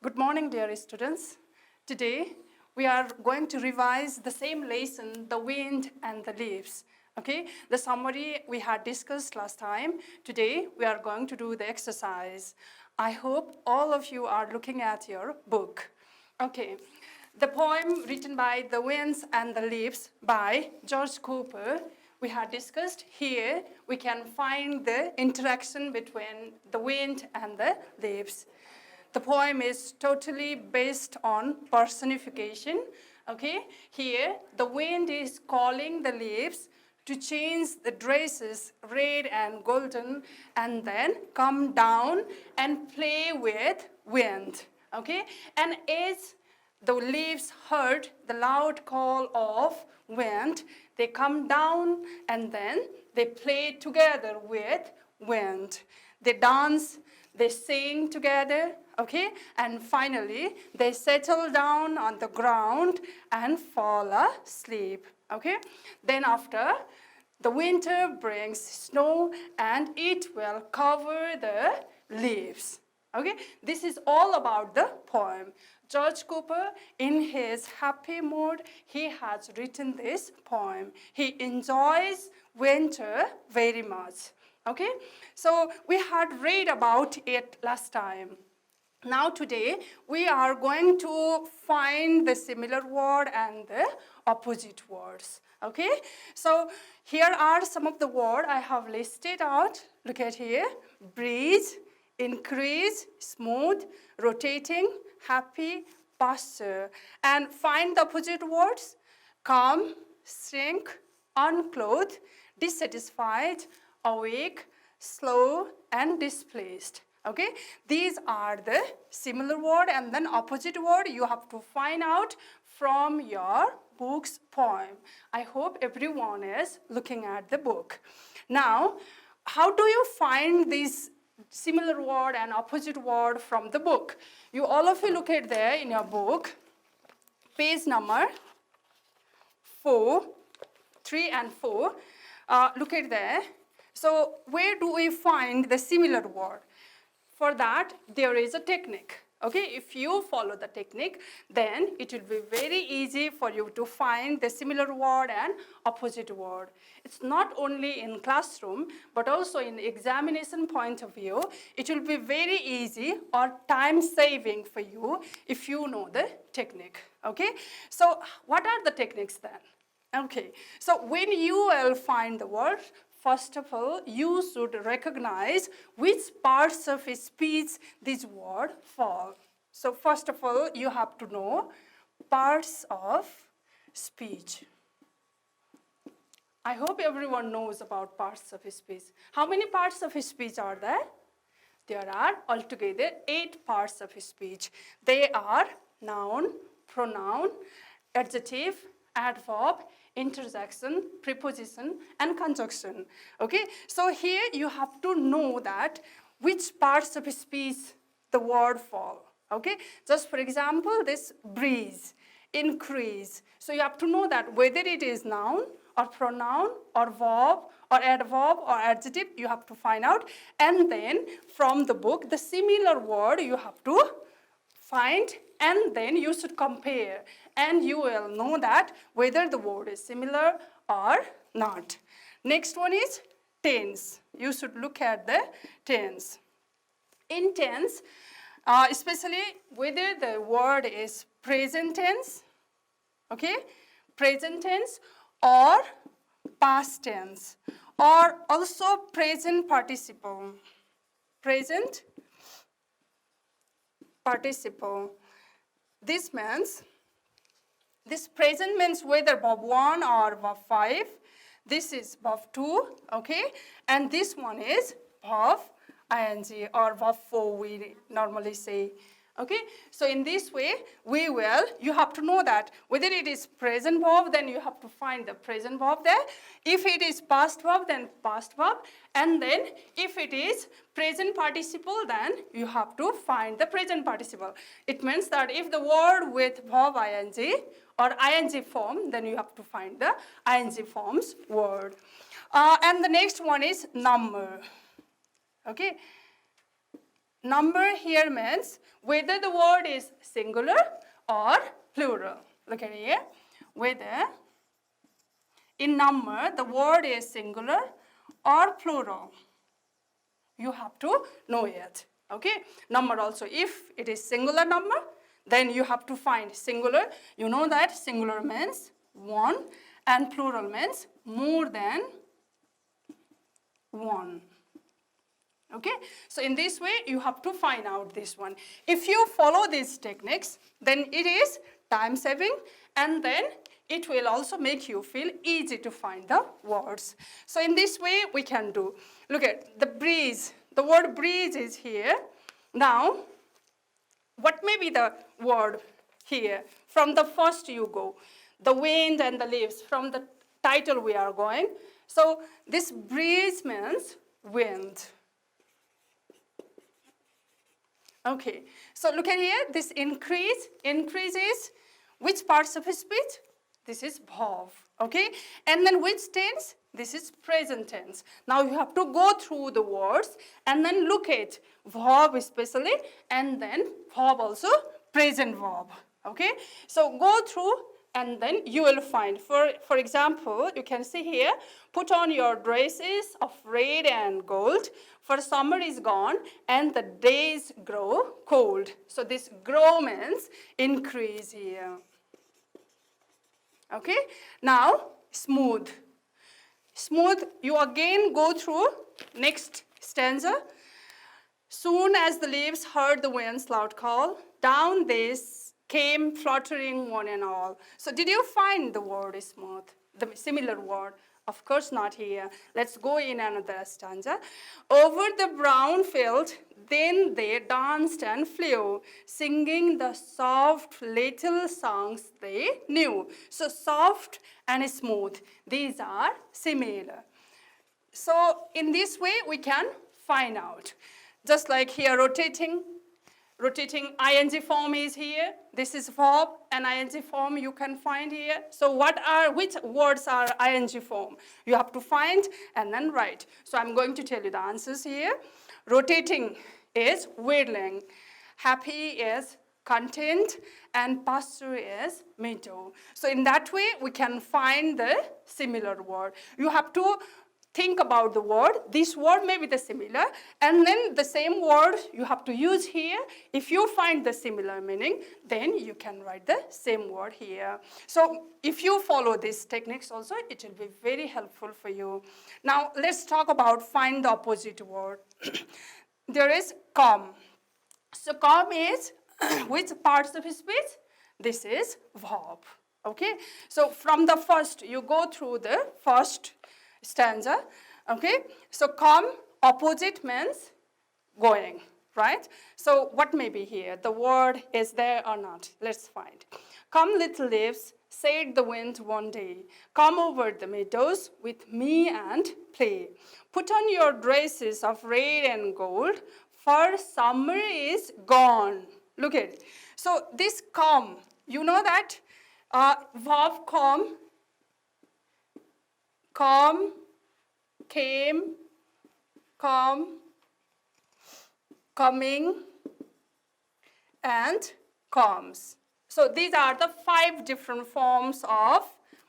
Good morning, dear students. Today, we are going to revise the same lesson, the wind and the leaves. Okay, the summary we had discussed last time. Today, we are going to do the exercise. I hope all of you are looking at your book. Okay, the poem written by The Winds and the Leaves by George Cooper we had discussed. Here we can find the interaction between the wind and the leaves. The poem is totally based on personification. Okay, here the wind is calling the leaves to change the dresses red and golden and then come down and play with wind. Okay, and as the leaves heard the loud call of wind, they come down and then they play together with wind. They dance, they sing together, okay? And finally, they settle down on the ground and fall asleep, okay? Then after, the winter brings snow and it will cover the leaves, okay? This is all about the poem. George Cooper, in his happy mood, he has written this poem. He enjoys winter very much. Okay, so we had read about it last time. Now today, we are going to find the similar word and the opposite words. Okay, so here are some of the words I have listed out. Look at here: breeze, increase, smooth, rotating, happy, pasture. And find the opposite words: calm, shrink, unclothed, dissatisfied, awake, slow, and displeased. Okay, these are the similar word and then opposite word you have to find out from your book's poem. I hope everyone is looking at the book. Now, how do you find these similar word and opposite word from the book? You all of you look at there in your book, page number 4, 3 and 4. Look at there. So where do we find the similar word? For that, there is a technique. Okay, if you follow the technique, then it will be very easy for you to find the similar word and opposite word. It's not only in classroom, but also in examination point of view, it will be very easy or time saving for you if you know the technique. Okay, so what are the techniques then? Okay, so when you will find the word, first of all, you should recognize which parts of a speech this word fall. So first of all, you have to know parts of speech. I hope everyone knows about parts of speech. How many parts of speech are there? There are altogether 8 parts of speech. They are noun, pronoun, adjective, adverb, interjection, preposition, and conjunction. Okay, so here you have to know that which parts of speech the word fall. Okay, just for example, this breeze, increase. So you have to know that whether it is noun or pronoun or verb or adverb or adjective, you have to find out. And then from the book, the similar word you have to find, and then you should compare, and you will know that whether the word is similar or not. Next one is tense. You should look at the tense. In tense, especially whether the word is present tense, okay, present tense or past tense, or also present participle. Present participle. This means, this present means whether verb 1 or verb 5. This is verb 2, okay? And this one is verb ing or verb 4 we normally say. Okay, so in this way, you have to know that whether it is present verb, then you have to find the present verb there. If it is past verb, then past verb. And then if it is present participle, then you have to find the present participle. It means that if the word with verb ing or ing form, then you have to find the ing form's word. And the next one is number. Okay. number here means whether the word is singular or plural. Look at here. Whether in number the word is singular or plural. You have to know it. Okay? Number also. If it is singular number, then you have to find singular. You know that singular means one and plural means more than one. Okay? So in this way, you have to find out this one. If you follow these techniques, then it is time saving, and then it will also make you feel easy to find the words. So in this way, we can do. Look at the breeze. The word breeze is here. Now, what may be the word here? From the first you go. The wind and the leaves. From the title we are going. So this breeze means wind. Okay. So look at here. This increase. Increase is which parts of speech? This is verb. Okay. And then which tense? This is present tense. Now you have to go through the words and then look at verb especially, and then verb also present verb. Okay. So go through and then you will find. For example, you can see here, put on your dresses of red and gold, for summer is gone and the days grow cold. So this grow means increase here. Okay. Now smooth. Smooth, you again go through next stanza. Soon as the leaves heard the wind's loud call, down they came fluttering one and all. So did you find the word smooth, the similar word? Of course not here. Let's go in another stanza. Over the brown field, then they danced and flew, singing the soft little songs they knew. So soft and smooth, these are similar. So in this way, we can find out. Just like here, rotating ing form is here. This is verb and ing form you can find here. So which words are ing form? You have to find and then write. So I'm going to tell you the answers here. Rotating is whirling. Happy is content, and pasture is meadow. So in that way, we can find the similar word. You have to think about the word. This word may be the similar, and then the same word you have to use here. If you find the similar meaning, then you can write the same word here. So if you follow these techniques also, it will be very helpful for you. Now let's talk about find the opposite word. There is calm. So calm is which parts of speech? This is verb. Okay. So from the first, you go through the first stanza. Okay. So calm, opposite means going, right? So what may be here? The word is there or not? Let's find. Come little leaves, said the wind one day. Come over the meadows with me and play. Put on your dresses of red and gold, for summer is gone. Look at it. So this come, you know that verb come, came, come, coming, and comes. So these are the 5 different forms of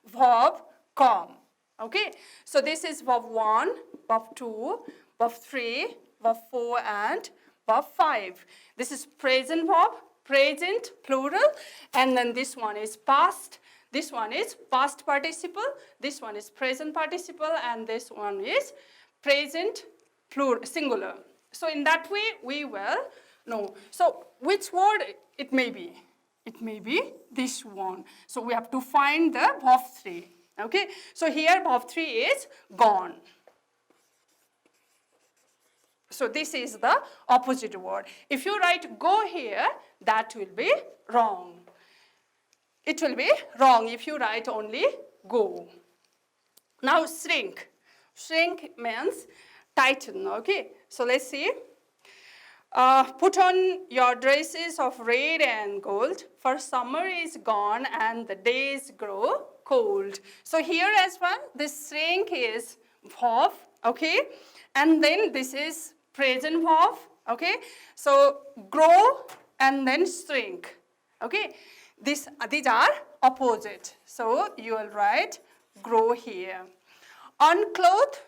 verb come. Okay. So this is verb 1, verb 2, verb 3, verb 4, and verb 5. This is present verb, present plural, and then this one is past. This one is past participle, this one is present participle, and this one is present plural, singular. So in that way, we will know. So which word it may be? It may be this one. So we have to find the verb 3. Okay. So here verb 3 is gone. So this is the opposite word. If you write go here, that will be wrong. It will be wrong if you write only go. Now shrink. Shrink means tighten. Okay. So let's see. Put on your dresses of red and gold, for summer is gone and the days grow cold. So here as well, this shrink is verb, okay? And then this is present verb, Okay, so grow and then shrink. Okay, these are opposite. So you will write grow here. Unclothed,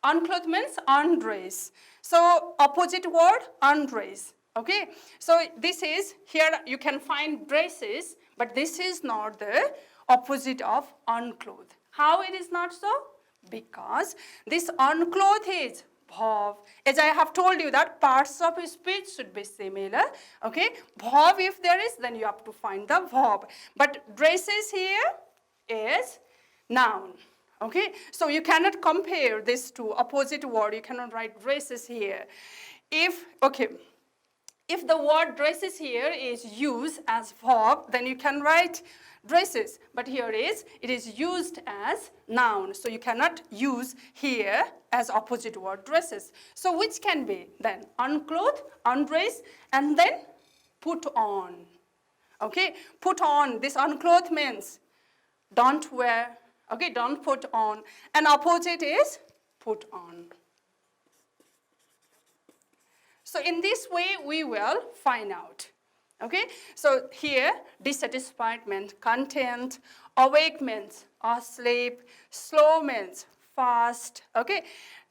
unclothed means undress. So opposite word, undress. Okay, so this is, here you can find dresses, but this is not the opposite of unclothed. How it is not so? Because this unclothed is verb. As I have told you that parts of speech should be similar. Okay, verb if there is, then you have to find the verb. But dresses here is noun. Okay, so you cannot compare this to opposite word. You cannot write dresses here. If the word dresses here is used as verb, then you can write dresses. But here it is used as noun. So you cannot use here as opposite word dresses. So which can be then? Unclothed, undress, and then put on. Okay, put on. This unclothed means don't wear. Okay, don't put on. And opposite is put on. So in this way, we will find out. Okay, so here, dissatisfied means content, awake means asleep, slow means fast. Okay,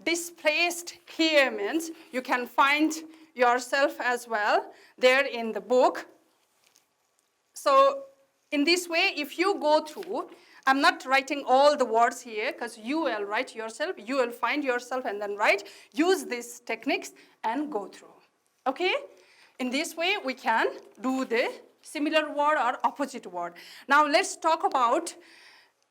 displaced here means you can find yourself as well there in the book. So in this way, if you go through, I'm not writing all the words here because you will write yourself, you will find yourself and then write, use these techniques and go through. Okay? In this way, we can do the similar word or opposite word. Now let's talk about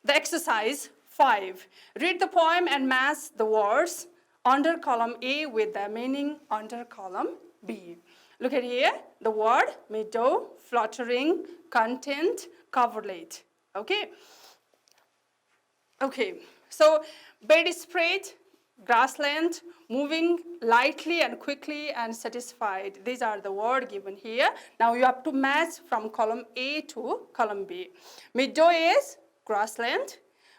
the exercise 5. Read the poem and match the words under column A with the meaning under column B. Look at here, the word meadow, fluttering, content, coverlet. Okay? Okay, so bedspread, grassland, moving lightly and quickly and satisfied. These are the words given here. Now you have to match from column A to column B. Meadow is grassland.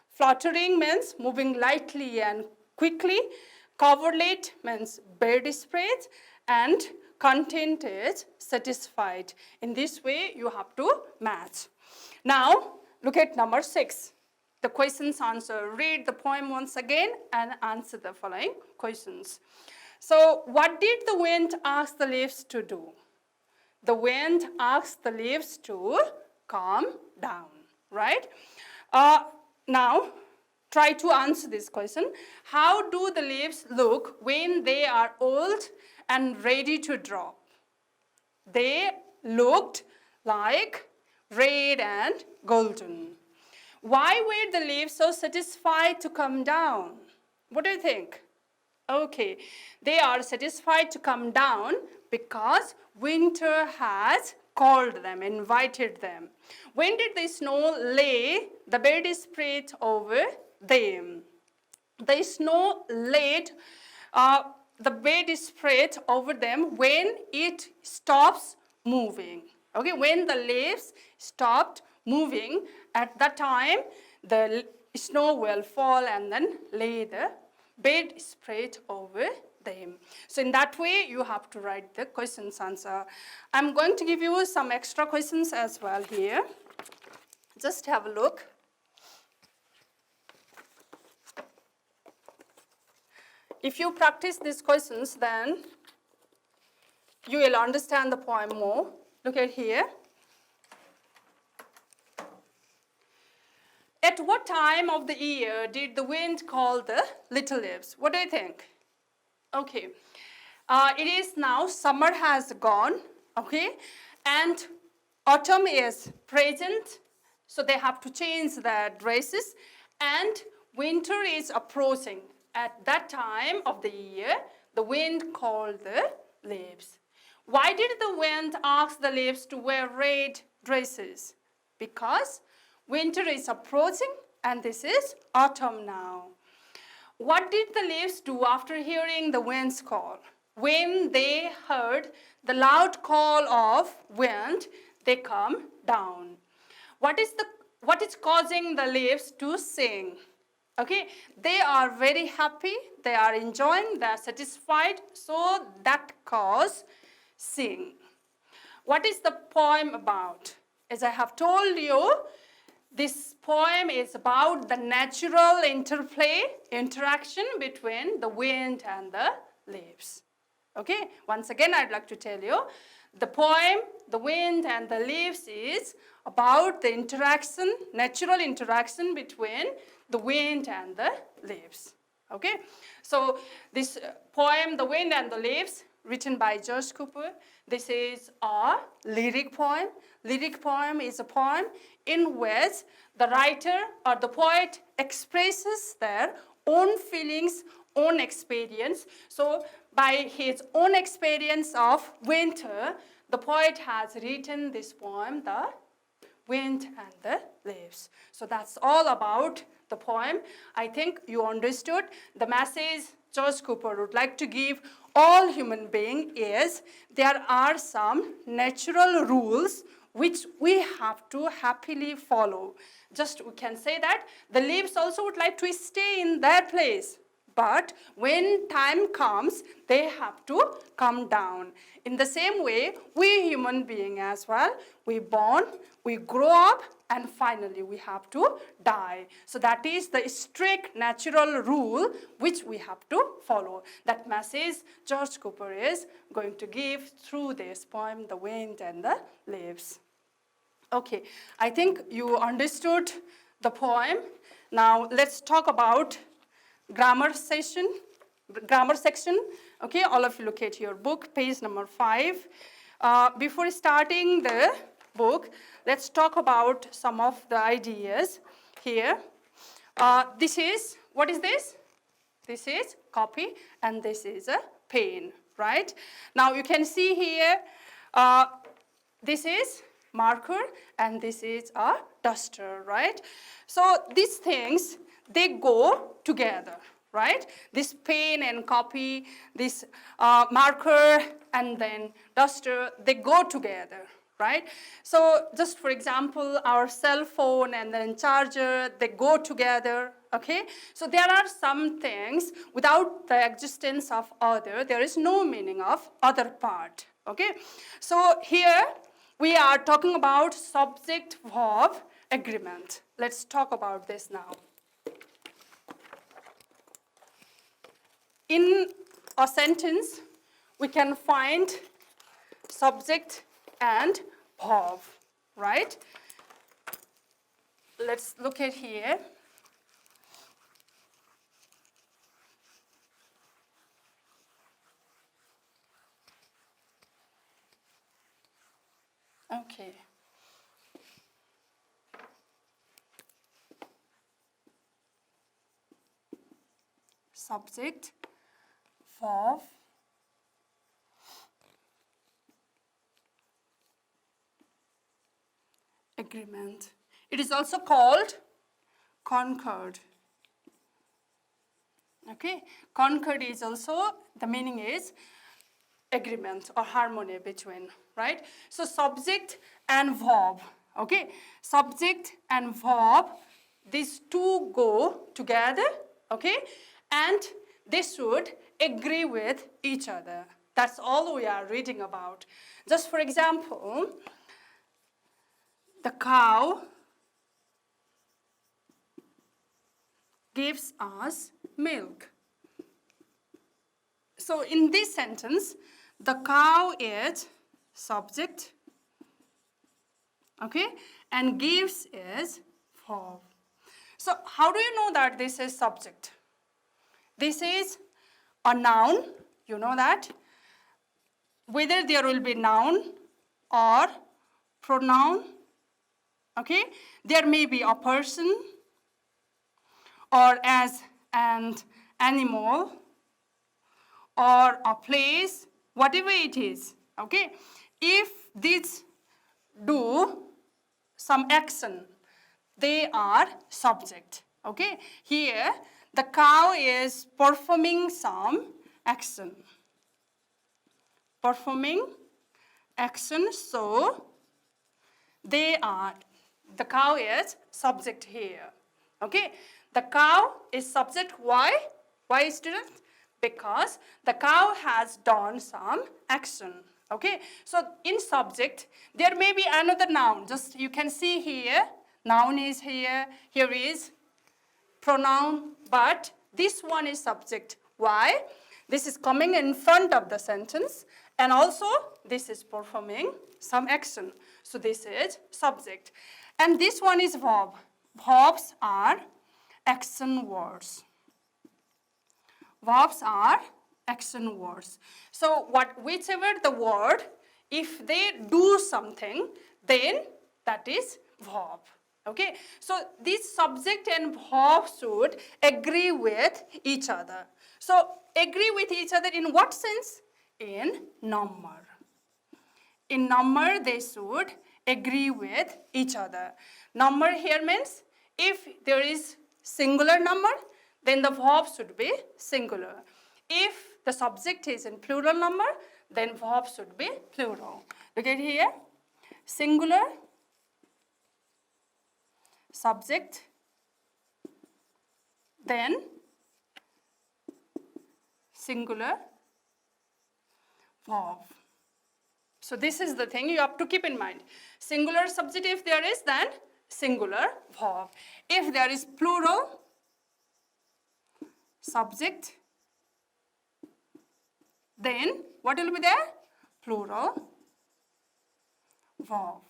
Fluttering means moving lightly and quickly. Coverlet means bedspread. And content is satisfied. In this way, you have to match. Now, look at number 6. The questions answer. Read the poem once again and answer the following questions. So, what did the wind ask the leaves to do? The wind asked the leaves to calm down, right? Now, try to answer this question. How do the leaves look when they are old and ready to drop? They looked like red and golden. Why were the leaves so satisfied to come down? What do you think? Okay, they are satisfied to come down because winter has called them, invited them. When did the snow lay the bedspread over them? The snow laid the bedspread over them when it stops moving. Okay, when the leaves stopped moving, at that time the snow will fall and then lay the bedspread over them. So in that way, you have to write the questions answer. I'm going to give you some extra questions as well here. Just have a look. If you practice these questions, then you will understand the poem more. Look at here. At what time of the year did the wind call the little leaves? What do you think? Okay. It is now, summer has gone, okay? And autumn is present, so they have to change their dresses. And winter is approaching. At that time of the year, the wind called the leaves. Why did the wind ask the leaves to wear red dresses? Because winter is approaching and this is autumn now. What did the leaves do after hearing the wind's call? When they heard the loud call of wind, they come down. What is causing the leaves to sing? Okay, they are very happy, they are enjoying, they are satisfied, so that cause sing. What is the poem about? As I have told you, this poem is about the natural interplay, interaction between the wind and the leaves. Okay, once again, I'd like to tell you, the poem, The Wind and the Leaves, is about the interaction, natural interaction between the wind and the leaves. Okay, so this poem, The Wind and the Leaves, written by George Cooper, this is a lyric poem. Lyric poem is a poem in which the writer or the poet expresses their own feelings, own experience. So by his own experience of winter, the poet has written this poem, The Wind and the Leaves. So that's all about the poem. I think you understood the message George Cooper would like to give all human beings is there are some natural rules which we have to happily follow. Just we can say that the leaves also would like to stay in their place. But when time comes, they have to come down. In the same way, we human beings as well, we born, we grow up, and finally we have to die. So that is the strict natural rule which we have to follow. That message George Cooper is going to give through this poem, The Wind and the Leaves. Okay, I think you understood the poem. Now let's talk about grammar section. Okay, all of you look at your book, page number 5. Before starting the book, let's talk about some of the ideas here. This is, what is this? This is copy and this is a pen, right? Now you can see here, this is marker and this is a duster, right? So these things, they go together, right? This pen and copy, this marker and then duster, they go together, right? So just for example, our cell phone and then charger, they go together, okay? So there are some things without the existence of other, there is no meaning of other part, okay? So here we are talking about subject-verb agreement. Let's talk about this now. In a sentence, we can find subject and verb, right? Let's look at here. Okay. Subject, verb, agreement. It is also called concord. Okay, concord is also, the meaning is agreement or harmony between, right? So subject and verb, okay? Subject and verb, these two go together, okay? And they should agree with each other. That's all we are reading about. Just for example, the cow gives us milk. So in this sentence, the cow is subject, okay, and gives is verb. So how do you know that this is subject? This is a noun, you know that. Whether there will be noun or pronoun, okay, there may be a person or as an animal or a place, whatever it is, okay? If these do some action, they are subject, okay? Here, the cow is performing some action. Performing action, so they are, the cow is subject here, okay? The cow is subject. Why? Why, students? Because the cow has done some action. Okay, so in subject, there may be another noun. Just you can see here, noun is here, here is pronoun, but this one is subject. Why? This is coming in front of the sentence, and also this is performing some action. So this is subject. And this one is verb. Verbs are action words. Verbs are action words. So whichever the word, if they do something, then that is verb. Okay, so this subject and verb should agree with each other. So agree with each other in what sense? In number. In number, they should agree with each other. Number here means if there is singular number, then the verb should be singular. If the subject is in plural number, then verb should be plural. Look at here. Singular, subject, then singular verb. So this is the thing you have to keep in mind. Singular subject if there is, then singular verb. If there is plural subject, then what will be there? Plural verb.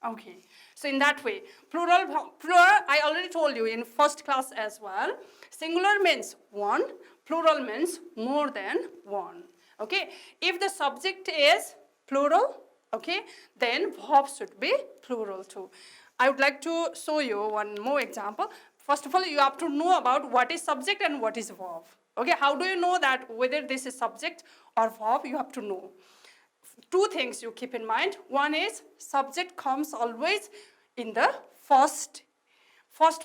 Okay, so in that way, plural, I already told you in first class as well. Singular means one, plural means more than one. Okay, if the subject is plural, okay, then verb should be plural too. I would like to show you one more example. First of all, you have to know about what is subject and what is verb. Okay, how do you know that whether this is subject or verb? You have to know. Two things you keep in mind. One is subject comes always in the first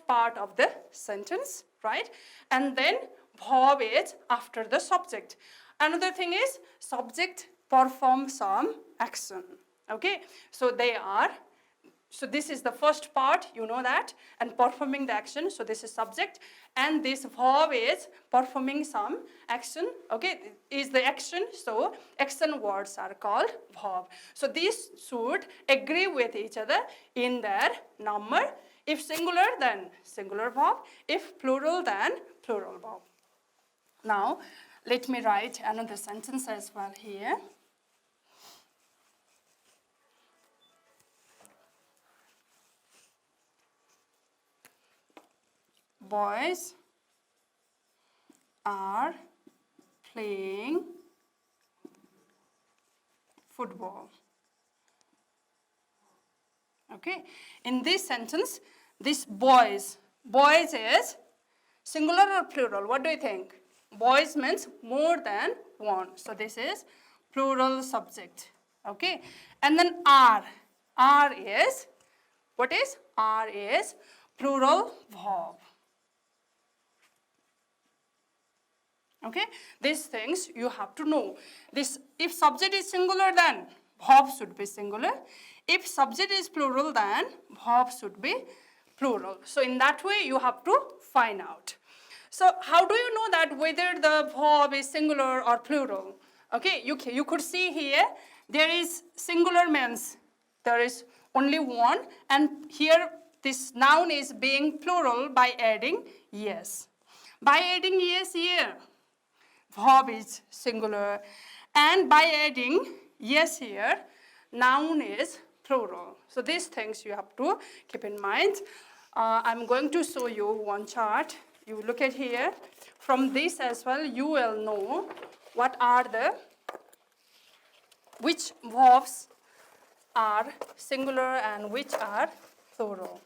part of the sentence, right? And then verb is after the subject. Another thing is subject performs some action. Okay, so this is the first part, you know that, and performing the action, so this is subject, and this verb is performing some action, okay, is the action, so action words are called verb. So these should agree with each other in their number. If singular, then singular verb. If plural, then plural verb. Now, let me write another sentence as well here. Boys are playing football. Okay, in this sentence, this boys is singular or plural? What do you think? Boys means more than one. So this is plural subject. Okay, and then R is, what is? R is plural verb. Okay, these things you have to know. This, if subject is singular, then verb should be singular. If subject is plural, then verb should be plural. So in that way, you have to find out. So how do you know that whether the verb is singular or plural? Okay, you could see here, there is singular means there is only one, and here this noun is being plural by adding yes. By adding yes here, verb is singular, and by adding yes here, noun is plural. So these things you have to keep in mind. I'm going to show you one chart. You look at here. From this as well, you will know which verbs are singular and which are plural.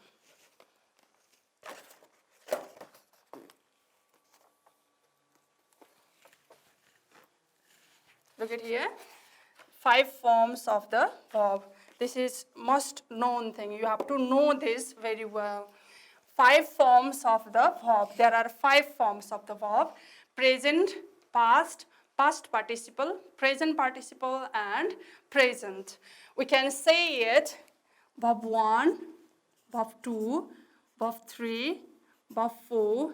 Look at here, 5 forms of the verb. This is most known thing. You have to know this very well. 5 forms of the verb. There are 5 forms of the verb: present, past, past participle, present participle, and present. We can say it verb 1, verb 2, verb 3, verb 4,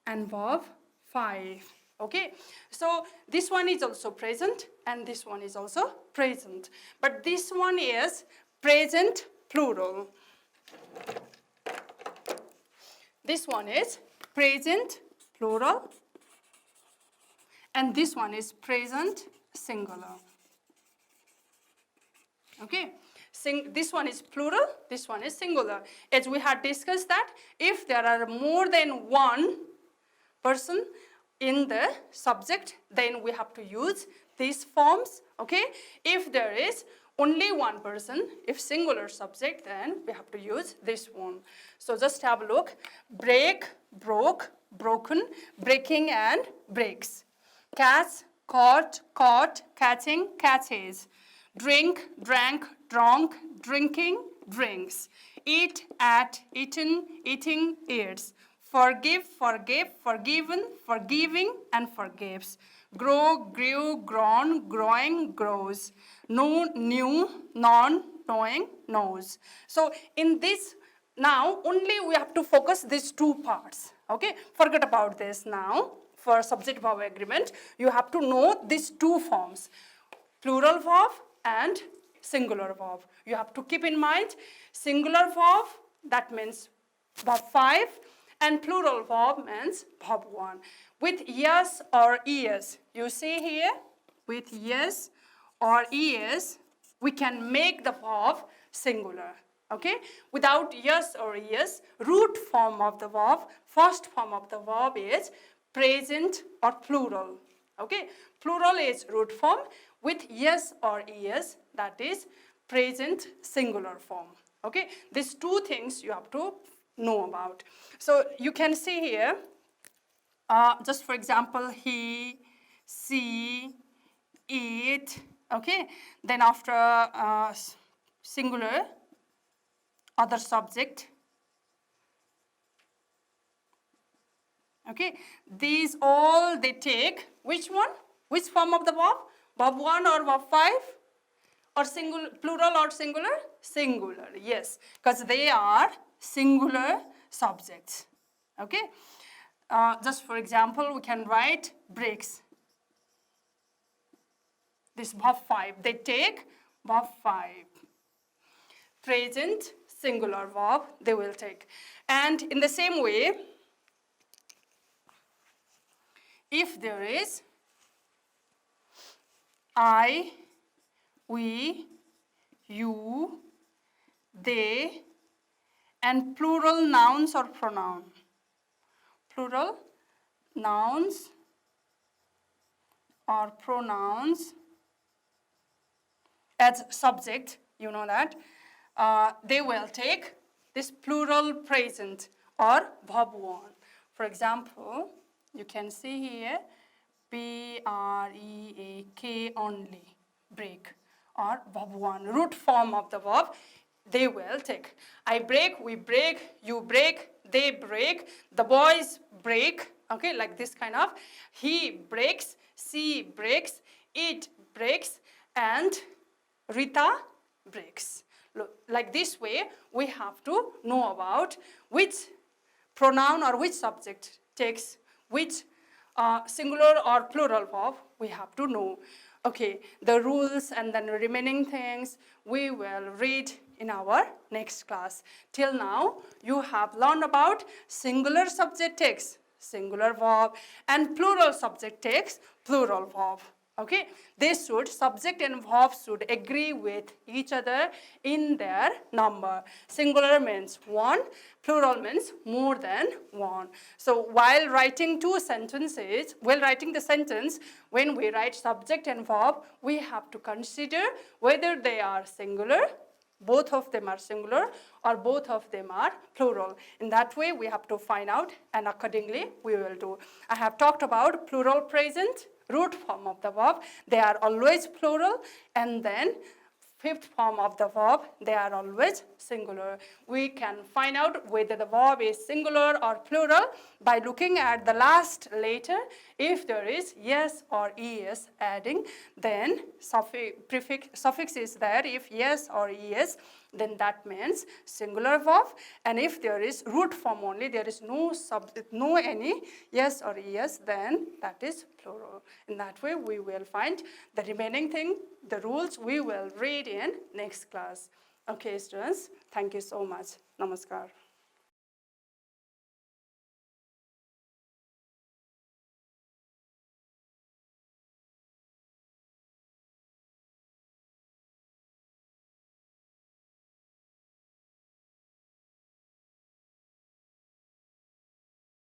and verb 5. Okay, so this one is also present and this one is also present. But this one is present plural. This one is present plural and this one is present singular. Okay, this one is plural, this one is singular. As we had discussed that if there are more than one person in the subject, then we have to use these forms. Okay, if there is only one person, if singular subject, then we have to use this one. So just have a look. Break, broke, broken, breaking and breaks. Catch, caught, caught, catching, catches. Drink, drank, drunk, drinking, drinks. Eat, ate, eaten, eating, eats. Forgive, forgave, forgiven, forgiving, and forgives. Grow, grew, grown, growing, grows. Know, knew, known, knowing, knows. So in this, now only we have to focus these two parts. Okay, forget about this now. For subject-verb agreement, you have to know these two forms, plural verb and singular verb. You have to keep in mind singular verb, that means verb 5, and plural verb means verb 1. With yes or es, you see here, with yes or es, we can make the verb singular. Okay? Without yes or es, root form of the verb, first form of the verb is present or plural. Okay? Plural is root form. With yes or es, that is present singular form. Okay? These two things you have to know about. So you can see here, just for example, he, she, it, okay? Then after singular, other subject. Okay, these all they take, which one? Which form of the verb? Verb 1 or verb 5? Or singular, plural or singular? Singular, yes, because they are singular subjects. Okay, just for example, we can write breaks. This verb 5, they take verb 5. Present singular verb they will take. And in the same way, if there is I, we, you, they, and plural nouns or pronoun. Plural nouns or pronouns as subject, you know that, they will take this plural present or verb 1. For example, you can see here, B-R-E-A-K only, break, or verb 1, root form of the verb, they will take. I break, we break, you break, they break, the boys break, okay, like this kind of. He breaks, she breaks, it breaks, and Rita breaks. Look, like this way, we have to know about which pronoun or which subject takes which singular or plural verb, we have to know. Okay, the rules and then remaining things we will read in our next class. Till now, you have learned about singular subject takes singular verb and plural subject takes plural verb. Okay, they should, subject and verb should agree with each other in their number. Singular means one, plural means more than one. So while writing two sentences, while writing the sentence, when we write subject and verb, we have to consider whether they are singular, both of them are singular, or both of them are plural. In that way, we have to find out, and accordingly, we will do. I have talked about plural present, root form of the verb, they are always plural, and then fifth form of the verb, they are always singular. We can find out whether the verb is singular or plural by looking at the last letter. If there is yes or es adding, then suffix is there. If yes or es, then that means singular verb. And if there is root form only, there is no any yes or es, then that is plural. In that way, we will find the remaining thing, the rules we will read in next class. Okay, students, thank you so much. Namaskar.